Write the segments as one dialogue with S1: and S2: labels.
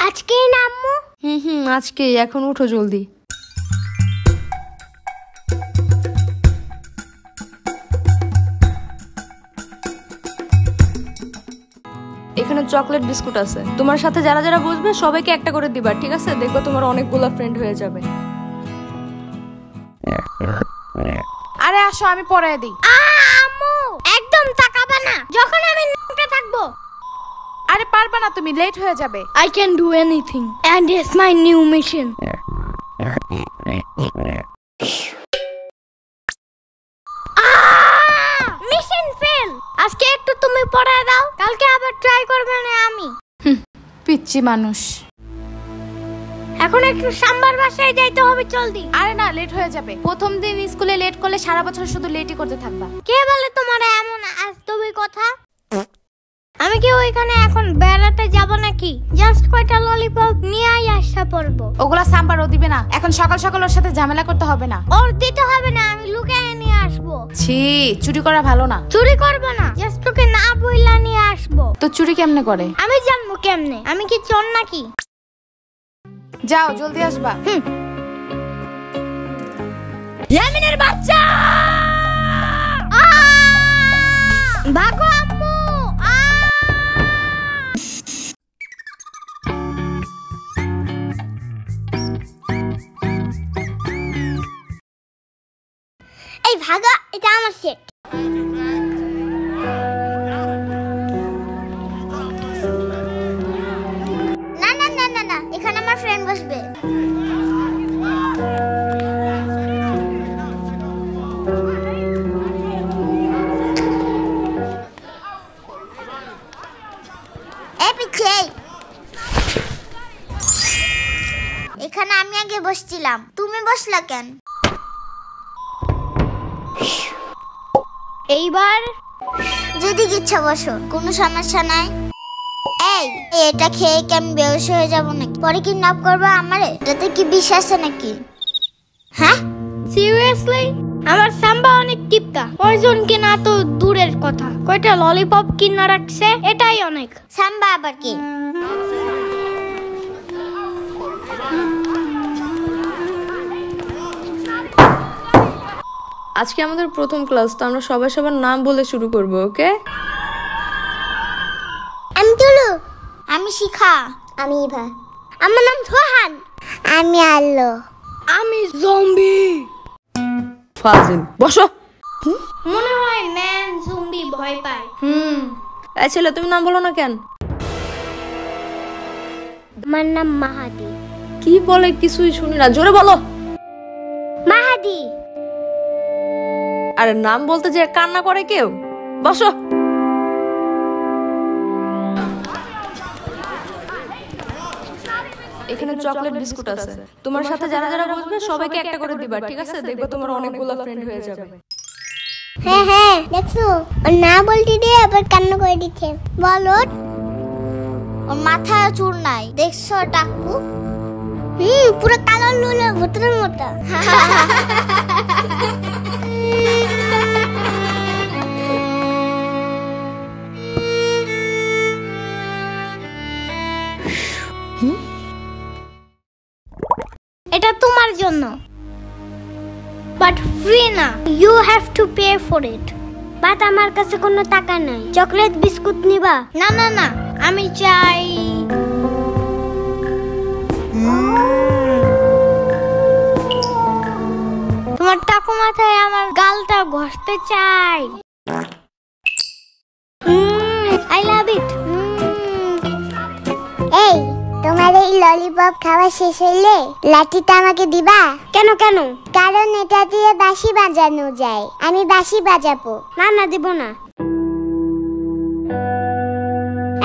S1: আজকেই না আম্মু?
S2: আজকেই। এখন উঠো জলদি। এখানে চকলেট বিস্কুট আছে, তোমার সাথে যারা যারা বসবে সবাইকে একটা করে দিবা, ঠিক আছে? দেখো তোমার অনেকগুলো ফ্রেন্ড হয়ে যাবে।
S3: আরে আসো, আমি পড়ায় দিই।
S1: আম্মু একদম তাকাবে না যখন আমি নোটে থাকবো।
S3: আরে পারবা না, তুমি লেট হয়ে যাবে।
S1: I can do anything and it's my new mission. Mission fail. আজকে একটু তুমি পড়ায় দাও, কালকে আবার ট্রাই করবে না আমি।
S3: পিচ্চি মানুষ।
S1: এখন একটু সাম্বার বাসায় যাইতে হবে, জলদি।
S3: আরে না, লেট হয়ে যাবে। প্রথম দিন স্কুলে লেট করলে সারা বছর শুধু লেটই করতে থাকবা।
S1: কে বলে তোমার এমন আজতবি কথা? আমি কি ওইখানে এখন বেড়াতে যাব নাকি? জাস্ট কয়টা ললিপপ নিয়েই আসা পড়বো।
S3: ওগুলা সাম্বার ও দিবে না। এখন সকাল সকাল ওর সাথে ঝামেলা করতে হবে না।
S1: ওর দিতে হবে না, আমি লুকিয়ে নিয়ে আসবো।
S3: ছি, চুরি করা ভালো না।
S1: চুরি করব না, জাস্ট তোকে না বইলা নিয়ে আসবো।
S3: তো চুরি কেমনে করে?
S1: আমি জানবো কেমনে? আমি কি চোর নাকি?
S3: যাও, জলদি আসবা।
S1: ইয়ামিনের বাচ্চা, ভাগো আম্মু। এই ভাগা, এটা আমার সেট। না না না না না, এখানে আমার ফ্রেন্ড বসবে। এখানে আমি আগে বসছিলাম, তুমি বসলা কেন? এইবার যদি ইচ্ছা বসো, কোনো সমস্যা নাই। এই এটা খেয়ে কি আমি বেহুশ হয়ে যাবো নাকি? পরে কিডন্যাপ করবে আমারে? এটাতে কি বিষ আছে নাকি? হ্যাঁ সিরিয়াসলি? আমার সাম্বা অনেক টিপকা, পয়জন কিনা তো দূরের কথা, কয়টা ললিপপ কিনা রাখছে, এটাই অনেক। সাম্বা আবার কি?
S2: আজকে আমাদের প্রথম ক্লাস, তো আমরা সবাই সবার নাম বলে শুরু করব, ওকে?
S1: আমি তুলু। আমি শিখা। আমি ইভা। আমার নাম সোহান। আমি আলো। আমি জম্বি।
S2: ফাজিল, বসো।
S1: মনে হয় ম্যান জম্বি ভয় পায়।
S2: এই ছেলে, তুমি নাম বলো না কেন?
S1: আমার নাম মাহাদি।
S2: কি বলে কিছুই শুনি না, জোরে বলো।
S1: মাহাদি।
S2: আরে নাম বলতে যে কান্না করে কেউ? বসো। এখানে চকলেট বিস্কুট আছে, তোমার সাথে যারা যারা বসবে সবাইকে একটা করে দিবা, ঠিক আছে? দেখো তোমার অনেকগুলো ফ্রেন্ড হয়ে যাবে।
S1: হ্যাঁ হ্যাঁ, দেখছো ও না বলতে দিয়ে আবার কান্না করে দিচ্ছে। বলো, ওর মাথায় চুল নাই, দেখছো টাকু? পুরো কালো লুলো ভূতের মতো। এটা তোমার জন্য, বাট ফ্রি না, you have to pay for it. But আমার কাছে কোনো টাকা নাই। চকলেট বিস্কুট নিবা? না না না, আমি চাই তোমার টাকু মাথায় আমার গালটা ঘষতে চাই। আই লাভ ইট। এই তোমার এই ললিপপ খাওয়া শেষ হইলে লাঠিটা আমাকে দিবা? কেন কেন? কারণ এটা দিয়ে বাঁশি বাজানো যায়, আমি বাঁশি বাজাবো। না না, দেব না।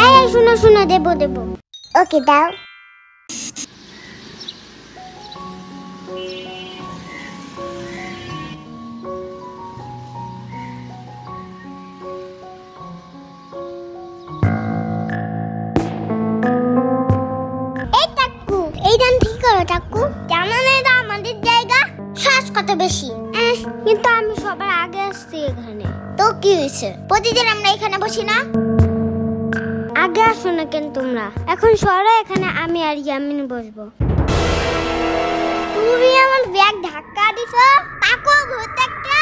S1: এই শুনো শুনো, দেব দেব। ওকে দাও। টাকু জানো না এটা আমাদের জায়গা? শ্বাস কত বেশি, কিন্তু আমি সবার আগে আসছি এখানে। তো কি হয়েছে? প্রতিদিন আমরা এখানে বসি না? আগে আসো না কেন তোমরা? এখন সরো, এখানে আমি আর ইয়ামিন বসবো। তুমি আমার ব্যাগ ধাক্কা দিছো, তাকো ভূত একটা।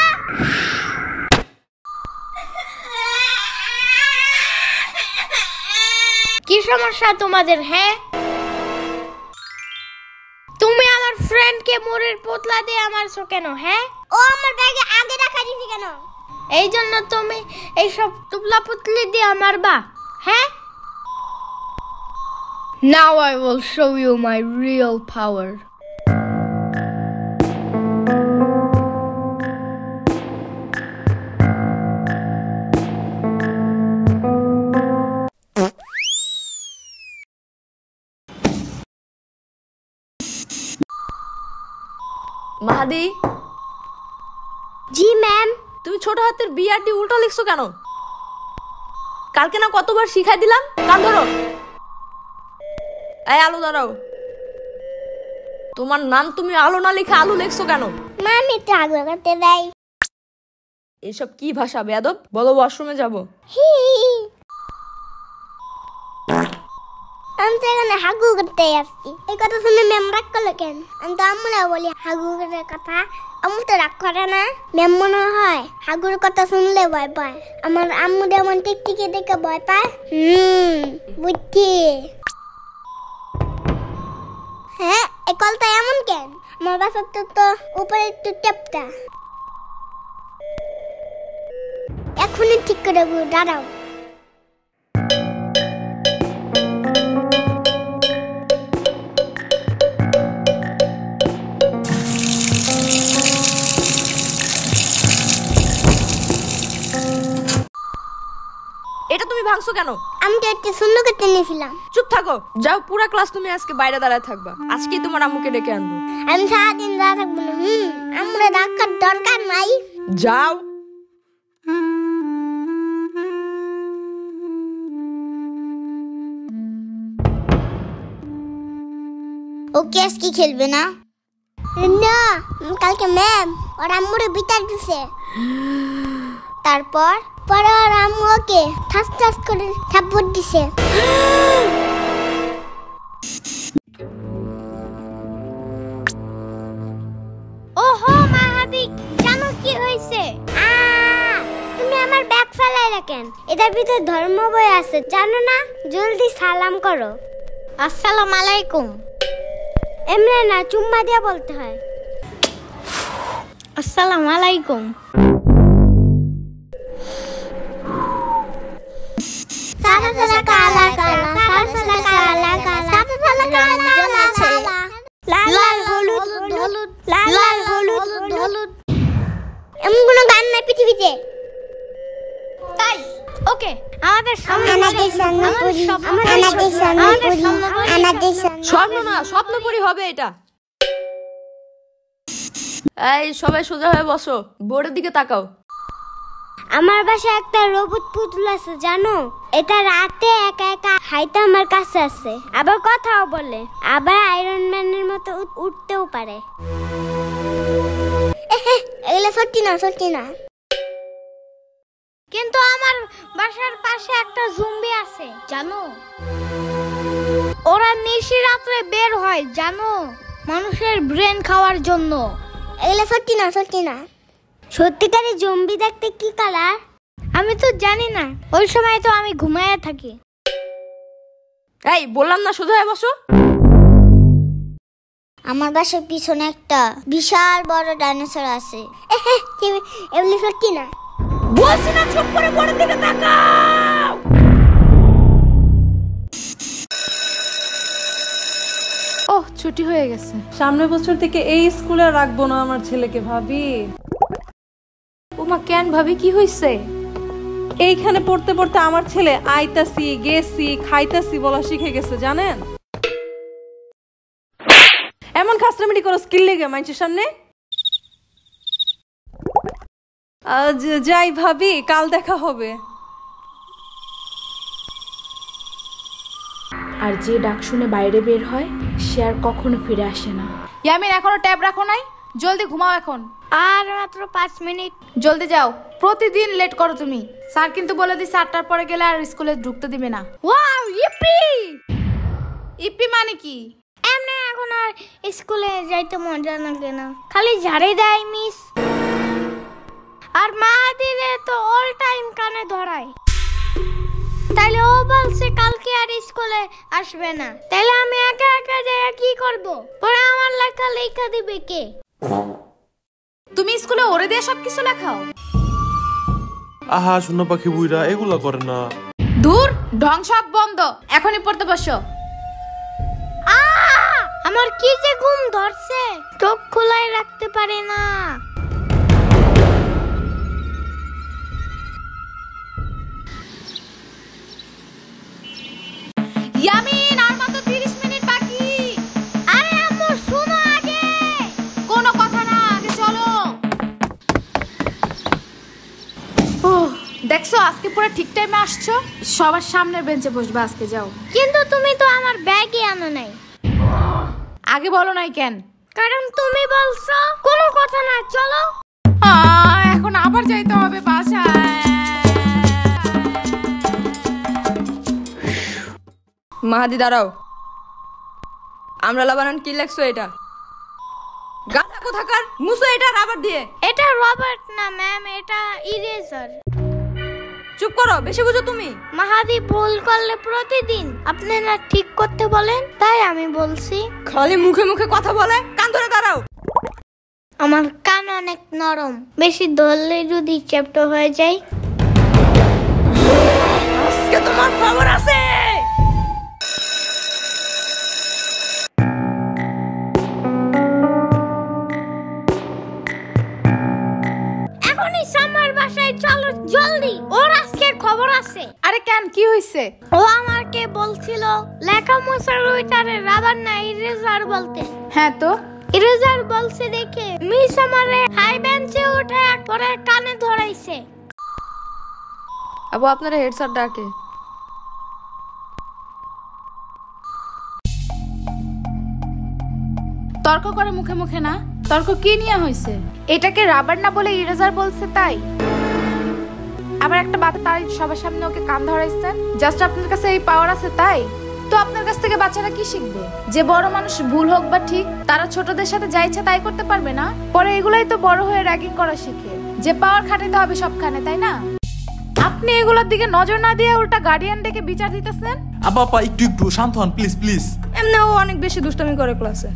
S3: কি সমস্যা তোমাদের? হ্যাঁ, তুমি আমার ফ্রেন্ডকে মোড়ের পোতলা দিয়ে মারছো কেন? হ্যাঁ,
S1: ও আমার ব্যাগে আগে রাখা দিছি কেন?
S3: এই জন্য তুমি এইসব তুবলা পুতলি দিয়ে মারবা? হ্যাঁ, now I will show you my real power.
S2: Mahadi,
S1: ji ma'am.
S2: তুমি ছোট হাতের বিআরটি উল্টো লিখছো কেন? কালকে না কতবার শিখাই দিলাম। কান ধরো। এই আলু দাঁড়াও। তোমার নাম তুমি আলো না লিখে আলু লিখছো কেন?
S1: মামি তো আগে করতে দেয়।
S2: এসব কি ভাষা বেয়াদব? বলো ওয়াশরুমে যাবো।
S1: আমি তো এখানে হাগু করতে আসছি। এই কথা শুনে ম্যাম রাগ করলো কেন? আমি তো আম্মুরা বলি হাগু করার কথা, আম্মু তো রাগ করে না। ম্যাম মনে হয় হাগুর কথা শুনলে ভয় পায়। আমার আম্মু যেমন টিকটিকি দেখে ভয় পায়। বুঝছি। হ্যাঁ, এই কলটা এমন কেন? আমার বাসার তো উপরে একটু টেপটা। এখনই ঠিক করে দাঁড়াও।
S2: এটা তুমি ভাঙছো কেন?
S1: আমি তো একটু সুন্দর করতে নিয়েছিলাম।
S2: চুপ থাকো। যাও, পুরা ক্লাস তুমি আজকে বাইরে দাঁড়ায় থাকবা। আজকেই তোমার আম্মুকে ডেকে আনবো।
S1: আমি সারাদিন দাঁড়া থাকবো না। আমরা ডাকার দরকার নাই।
S2: যাও।
S1: ও কেস কি খেলবে না? না, কালকে ম্যাম ওর আম্মুরে বিচার দিছে। তারপর পরে ওর আম্মু ওকে ঠাস ঠাস করে থাপ্পড় দিছে। ওহো মাহাদি, জানো কি হয়েছে? তুমি আমার ব্যাগ ফেলাই রাখেন। এটার ভিতরে ধর্ম বই আছে, জানো না? জলদি সালাম করো। আসসালামু আলাইকুম। এমনি না, চুম্মা দিয়ে বলতে হয়। আসসালামু আলাইকুম। সাদা সাদা কালা কালা, সাদা সাদা কালা কালা, সাদা সাদা কালা কালা, লাল লাল হলুদ হলুদ, লাল লাল হলুদ হলুদ। এমন কোনো গান নাই পৃথিবীতে। তাই ওকে, আমাদের
S2: স্বপ্ন না, স্বপ্নপুরী হবে এটা। এই সবাই সোজা হয়ে বসো, বোর্ডের দিকে তাকাও।
S1: আমার বাসায় একটা রোবট পুতুল আছে, জানো? এটা রাতে একা একা হাইতে আমার কাছে আছে, আবার কথাও বলে, আবার আয়রন ম্যানের মতো উঠতেও পারে। এগুলো সত্যি না, সত্যি না।
S3: কিন্তু আমার বাসার পাশে একটা জম্বি আছে, জানো? ওরা নিশি রাত্রে বের হয়, জানো? মানুষের ব্রেন খাওয়ার জন্য।
S1: এগুলো সত্যি না, সত্যি না। সত্যিকারের জম্বি দেখতে কি কালার?
S3: আমি তো জানি না, ওই সময় তো আমি ঘুমায়া থাকি।
S2: এই বললাম না সোজা হয়ে বসো।
S1: আমার বাসার পিছনে একটা বিশাল বড় ডাইনোসর আছে। এগুলো সত্যি না।
S2: বলছি না চুপ করে বোর্ডের দিকে তাকাও।
S3: ওহ, ছুটি হয়ে গেছে।
S4: সামনের বছর থেকে এই স্কুলে রাখবো না আমার ছেলেকে, ভাবি।
S2: ওমা কেন ভাবি, কি হইছে?
S4: এইখানে পড়তে পড়তে আমার ছেলে আইতাছি গেছি খাইতাছি বলা শিখে গেছে, জানেন? এমন খাসরামিটি করো স্কিল লেগে মানুষের সামনে। যাই ভাবি, কাল দেখা হবে।
S5: আর যে ডাক শুনে বাইরে বের হয় সে আর কখনো ফিরে আসে না।
S3: ইয়ামিন, এখনো ট্যাব রাখো নাই? জলদি ঘুমাও এখন। আর মাত্র 5 মিনিট। জলদি যাও, প্রতিদিন লেট করো তুমি। স্যার কিন্তু বলে দিছে 8টার পরে গেলে আর স্কুলে ঢুকতে দিবে না। ওয়াও, ইপি ইপি মানে কি?
S1: এমনি এখন আর স্কুলে যাইতে মজা লাগে না, খালি ঝাড়ি দেয় মিস। আর মাহাদিরে তো অল টাইম কানে ধরায়। তাইলে ও বলছে কালকে আর স্কুলে আসবে না, তাইলে আমি একা একা যাই কি করব? পরে আমার লেখা দিবে কে?
S3: তুমি স্কুলে ওরে দিয়ে সবকিছু লেখাও?
S6: আহা শূন্য পাখি বুইরা এগুলা করে না।
S3: দূর, ঢং সব বন্ধ, এখনই পড়তে বসো।
S1: আমার কি যে ঘুম ধরছে, চোখ খোলাই রাখতে পারি না।
S3: ইয়ামিন, আর মাত্র 30 মিনিট বাকি।
S1: আরে আম্মু শোনো আগে।
S3: কোনো কথা না, আগে চলো। দেখছো আজকে পুরো ঠিক টাইমে আসছো। সবার সামনের বেঞ্চে বসবা আজকে, যাও।
S1: কিন্তু তুমি তো আমার ব্যাগই আনো নাই।
S3: আগে বলো নাই কেন?
S1: কারণ তুমি বলছো। কোনো কথা না, চলো।
S3: এখন আবার যাইতে হবে বাসায়।
S2: মাহাদি দাঁড়াও, আমরা লাবানান কি লেখছো এটা? গাধা কোথাকার, মুছো এটা রাবার দিয়ে।
S1: এটা রবার্ট না ম্যাম, এটা ইরেজার।
S2: চুপ করো, বেশি বুঝো তুমি।
S1: মাহাদি ভুল করলে প্রতিদিন আপনি না ঠিক করতে বলেন, তাই আমি বলছি।
S2: খালি মুখে মুখে কথা বলে, কান ধরে দাঁড়াও।
S1: আমার কান অনেক নরম, বেশি ধরলে যদি চ্যাপ্টা হয়ে যায়।
S2: আজকে তোমার খবর আছে।
S1: এখনই সামার বাসায় চলো জলদি, ওর আজকে খবর আছে।
S3: আরে কেন, কি হইছে?
S1: ও আমাকে বলছিল লেখা মোছার ওইটারে রাবার না ইরেজার বলতে।
S3: হ্যাঁ তো,
S1: ইরেজার বলছে দেখে মিস আমারে হাই বেঞ্চে উঠে পরে কানে ধরাইছে।
S2: আবু আপনারা হেড স্যার ডাকে।
S3: তর্ক করে মুখে মুখে না। তর্ক কি নিয়ে হইছে? এটাকে রাবার না বলে ইরেজার বলছে তাই? আবার একটা বাচ্চা তাই সবার সামনে ওকে কান ধরাইছেন, জাস্ট আপনার কাছে এই পাওয়ার আছে তাই? তো আপনার কাছ থেকে বাচ্চারা কি শিখবে? যে বড় মানুষ ভুল হোক বা ঠিক, তারা ছোটদের সাথে যা ইচ্ছা তাই করতে পারবে না? পরে এগুলাই তো বড় হয়ে র্যাগিং করা শিখে, যে পাওয়ার খাটাতে হবে সবখানে, তাই না? আপনি এগুলোর দিকে নজর না দিয়ে উল্টা গার্ডিয়ান ডেকে বিচার দিতেছেন।
S6: আপা একটু একটু শান্ত হন প্লিজ প্লিজ।
S2: এমনি ও অনেক বেশি দুষ্টামি করে ক্লাসে।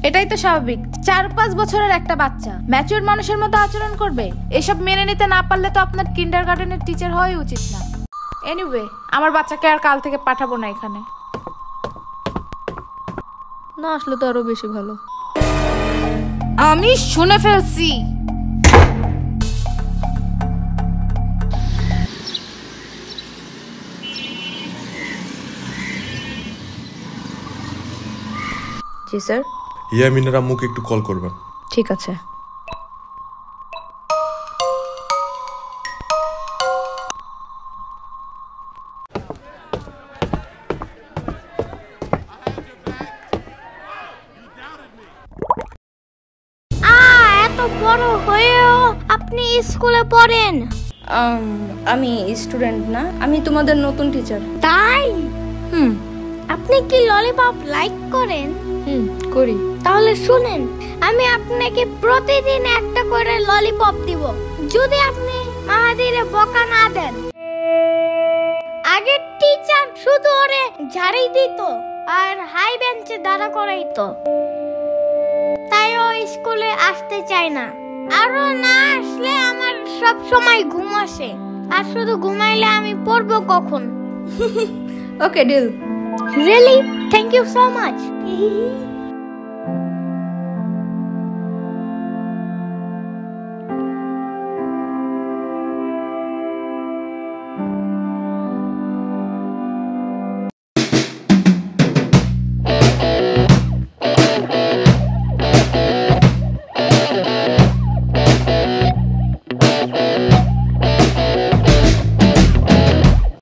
S3: এটাই তো স্বাভাবিক, 4-5 বছরের একটা বাচ্চা ম্যাচিউর মানুষের মতো আচরণ করবে। এসব মেনে নিতে না পারলে তো আপনার কিন্ডারগার্টেনের টিচার হওয়াই উচিত না। এনিওয়ে, আমার বাচ্চাকে আর কাল থেকে পাঠাবো না এখানে।
S2: না আসলে তো আরো বেশি ভালো।
S3: আমি শুনে ফেলছি।
S2: জি স্যার।
S6: ইয়ামিনের আম্মুকে একটু কল করবেন।
S2: ঠিক আছে।
S1: এত বড় হয়েও আপনি স্কুলে পড়েন?
S2: আমি স্টুডেন্ট না, আমি তোমাদের নতুন টিচার।
S1: তাই?
S2: হুম
S1: আপনি কি ললিপপ লাইক করেন?
S2: করি।
S1: তাহলে শুনেন, আমি আপনাকে প্রতিদিন একটা করে ললিপপ দিব যদি আপনি মাহাদিরে বকা না দেন। আগের টিচার শুধু ওরে ঝাড়ি দিত আর হাই বেঞ্চে দাঁড়া করাইতো, তাই ও স্কুলে আসতে চায় না। আরো না আসলে আমার সব সময় ঘুম আসে, আর শুধু ঘুমাইলে আমি পড়বো কখন?
S2: Okay deal.
S1: Really? Thank you so much.